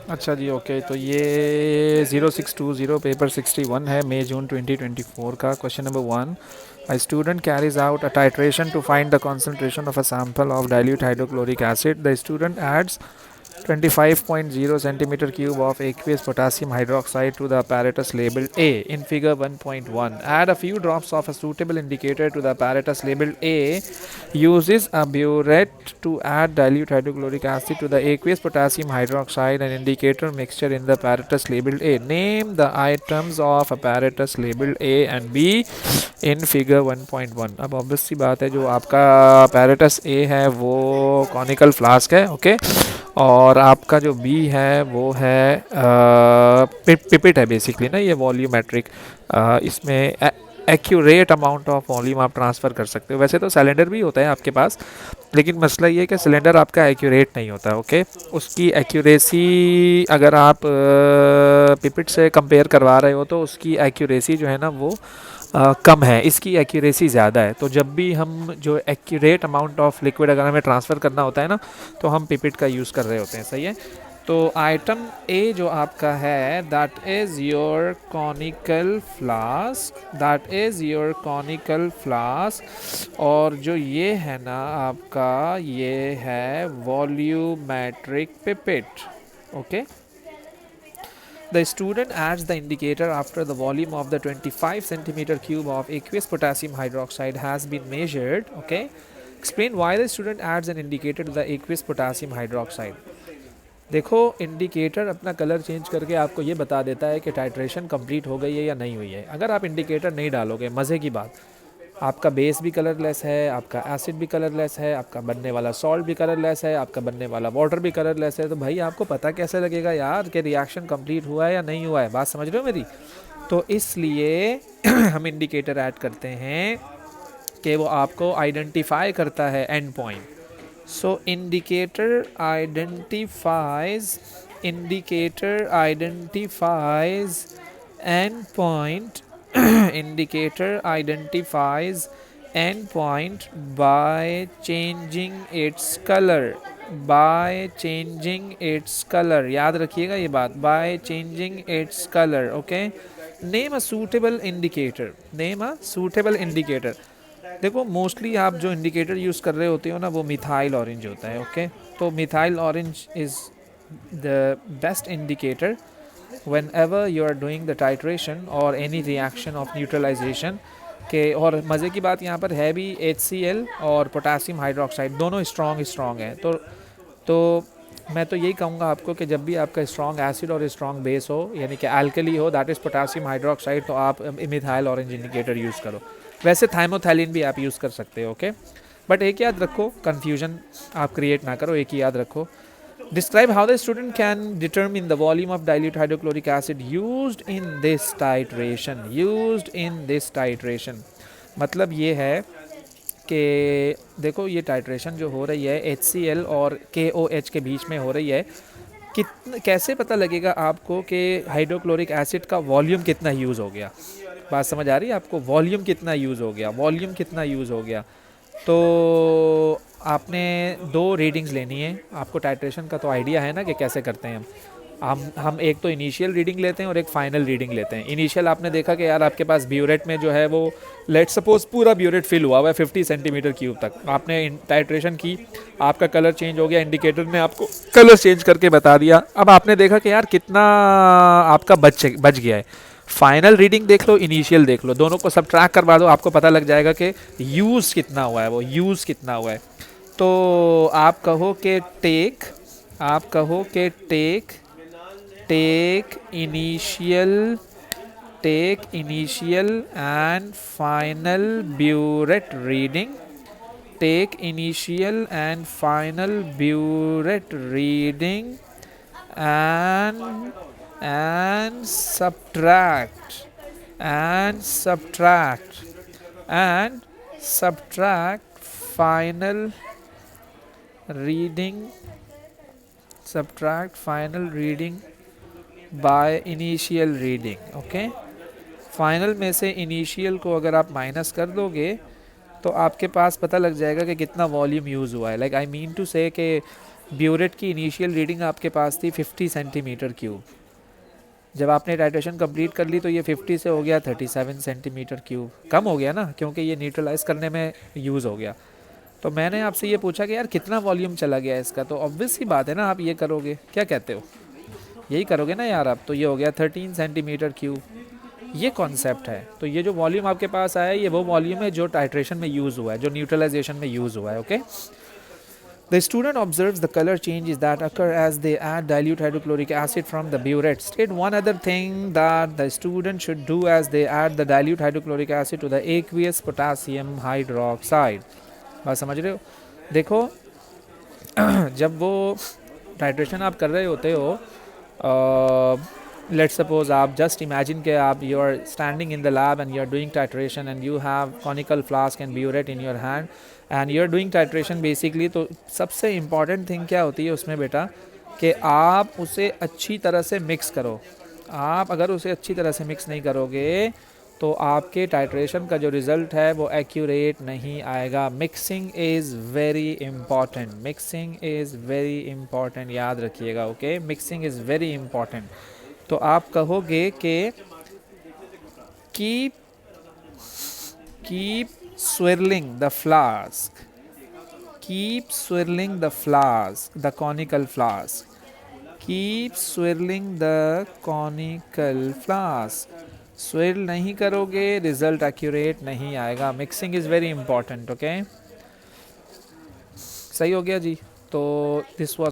अच्छा जी, ओके। तो ये 0620 पेपर 61 है, मई जून 2024 का। Question number one, a student carries out a titration to find the concentration of a sample of dilute hydrochloric acid. The student adds 25.0 centimeter cube of aqueous potassium hydroxide to the apparatus labeled A in figure 1.1. Add a few drops of a suitable indicator to the apparatus labeled A. Uses a burette to add dilute hydrochloric acid to the aqueous potassium hydroxide and indicator mixture in the apparatus labeled A. Name the items of apparatus labeled A and B in figure 1.1। अब obvious सी बात है, जो आपका apparatus ए है वो conical flask है, okay. और आपका जो बी है वो है पिपिट है बेसिकली ना, ये वॉल्यूमेट्रिक। इसमें एक्यूरेट अमाउंट ऑफ वॉल्यूम आप ट्रांसफ़र कर सकते हो। वैसे तो सिलेंडर भी होता है आपके पास, लेकिन मसला ये है कि सिलेंडर आपका एक्यूरेट नहीं होता, ओके। उसकी एक्यूरेसी अगर आप पिपिट से कंपेयर करवा रहे हो तो उसकी एक्यूरेसी जो है ना वो कम है, इसकी एक्यूरेसी ज़्यादा है। तो जब भी हम जो एक्यूरेट अमाउंट ऑफ लिक्विड अगर हमें ट्रांसफ़र करना होता है ना, तो हम पिपिट का यूज़ कर रहे होते हैं, सही है। तो आइटम ए जो आपका है, that is your conical flask, that is your conical flask. और जो ये है ना आपका, ये है volumetric pipette, okay. The student adds the indicator after the volume of the 25 centimeter cube of aqueous potassium hydroxide has been measured. Okay. Explain why the student adds an indicator to the aqueous potassium hydroxide. देखो, indicator अपना colour change करके आपको ये बता देता है कि titration complete हो गई है या नहीं हुई है। अगर आप इंडिकेटर नहीं डालोगे, मज़े की बात, आपका बेस भी कलरलेस है, आपका एसिड भी कलरलेस है, आपका बनने वाला सॉल्ट भी कलरलेस है, आपका बनने वाला वाटर भी कलरलेस है, तो भाई आपको पता कैसे लगेगा यार कि रिएक्शन कंप्लीट हुआ है या नहीं हुआ है। बात समझ रहे हो मेरी? तो इसलिए हम इंडिकेटर ऐड करते हैं कि वो आपको आइडेंटिफाई करता है and point. So indicator identifies and point indicator identifies endpoint by changing its color, by changing its color। याद रखिएगा ये बात, by changing its color, okay। name a suitable indicator, name a suitable indicator। देखो, mostly आप जो indicator use कर रहे होते हो ना, वो मिथाइल ऑरेंज होता है, ओके। तो methyl orange is the best indicator whenever you are doing the titration or any reaction of neutralization के। और मज़े की बात यहाँ पर है भी, HCl और पोटासियम हाइड्रोक्साइड दोनों स्ट्रॉन्ग हैं। तो मैं तो यही कहूँगा आपको कि जब भी आपका स्ट्रॉन्ग एसिड और स्ट्रॉन्ग बेस हो, यानी कि अल्कली हो, दैट इज़ पोटासियम हाइड्रोक्साइड, तो आप मिथाइल ऑरेंज इंडिकेटर यूज़ करो। वैसे थाइमोथैलिन भी आप यूज़ कर सकते हो, ओके। बट एक याद रखो, कन्फ्यूजन आप क्रिएट ना करो, एक ही याद रखो। Describe how the student can determine the volume of dilute hydrochloric acid used in this titration, used in this titration। मतलब ये है कि देखो, ये टाइट्रेशन जो हो रही है HCl और KOH के बीच में हो रही है। कैसे पता लगेगा आपको कि हाइड्रोक्लोरिक एसिड का वॉल्यूम कितना यूज़ हो गया? बात समझ आ रही है आपको? वॉल्यूम कितना यूज़ हो गया, वॉल्यूम कितना यूज़ हो गया। तो आपने दो रीडिंग्स लेनी है। आपको टाइट्रेशन का तो आइडिया है ना कि कैसे करते हैं हम एक तो इनिशियल रीडिंग लेते हैं और एक फाइनल रीडिंग लेते हैं। इनिशियल आपने देखा कि यार आपके पास ब्यूरेट में जो है वो, लेट सपोज पूरा ब्यूरेट फिल हुआ है 50 सेंटीमीटर क्यूब तक, आपने टाइट्रेशन की, आपका कलर चेंज हो गया, इंडिकेटर ने आपको कलर चेंज करके बता दिया। अब आपने देखा कि यार कितना आपका बच गया है। फाइनल रीडिंग देख लो, इनिशियल देख लो, दोनों को सब ट्रैक करवा दो, आपको पता लग जाएगा कि यूज़ कितना हुआ है, वो यूज़ कितना हुआ है। तो आप कहो कि take initial and final burette reading, take initial and final burette reading and and subtract and subtract and subtract final reading, subtract final reading by initial reading, okay। Final में से इनिशियल को अगर आप माइनस कर दोगे तो आपके पास पता लग जाएगा कि कितना वॉल्यूम यूज़ हुआ है। लाइक आई मीन टू से कि ब्यूरेट की इनिशियल रीडिंग आपके पास थी 50 सेंटीमीटर क्यूब, जब आपने टाइट्रेशन कंप्लीट कर ली तो ये 50 से हो गया 37 सेंटीमीटर क्यूब, कम हो गया ना क्योंकि ये न्यूट्रलाइज करने में यूज़ हो गया। तो मैंने आपसे ये पूछा कि यार कितना वॉल्यूम चला गया इसका, तो ऑब्वियस सी बात है ना आप ये करोगे, क्या कहते हो, यही करोगे ना यार आप, तो ये हो गया 13 सेंटीमीटर क्यूब, ये कॉन्सेप्ट है। तो ये जो वॉल्यूम आपके पास आया है ये वो वॉल्यूम है जो टाइट्रेशन में यूज़ हुआ है, जो न्यूट्रलाइजेशन में यूज़ हुआ है। Okay, the student observes the color changes that occur as they add dilute hydrochloric acid from the burette. State one other thing that the student should do as they add the dilute hydrochloric acid to the aqueous potassium hydroxide. बात समझ रहे हो? देखो जब वो titration आप कर रहे होते हो, let's suppose आप just imagine कि आप you are standing in the lab and you are doing titration and you have conical flask and burette in your hand and you are doing titration basically, तो सबसे important thing क्या होती है उसमें बेटा कि आप उसे अच्छी तरह से मिक्स करो। आप अगर उसे अच्छी तरह से मिक्स नहीं करोगे तो आपके टाइट्रेशन का जो रिज़ल्ट है वो एक्यूरेट नहीं आएगा। Mixing is very important, mixing is very important, याद रखिएगा। Okay, mixing is very important. तो आप कहोगे कि keep keep swirling the flask, keep swirling the flask, the conical flask, keep swirling the conical flask। Swirl नहीं करोगे result accurate नहीं आएगा। Mixing is very important. Okay, सही हो गया जी। तो दिस वाज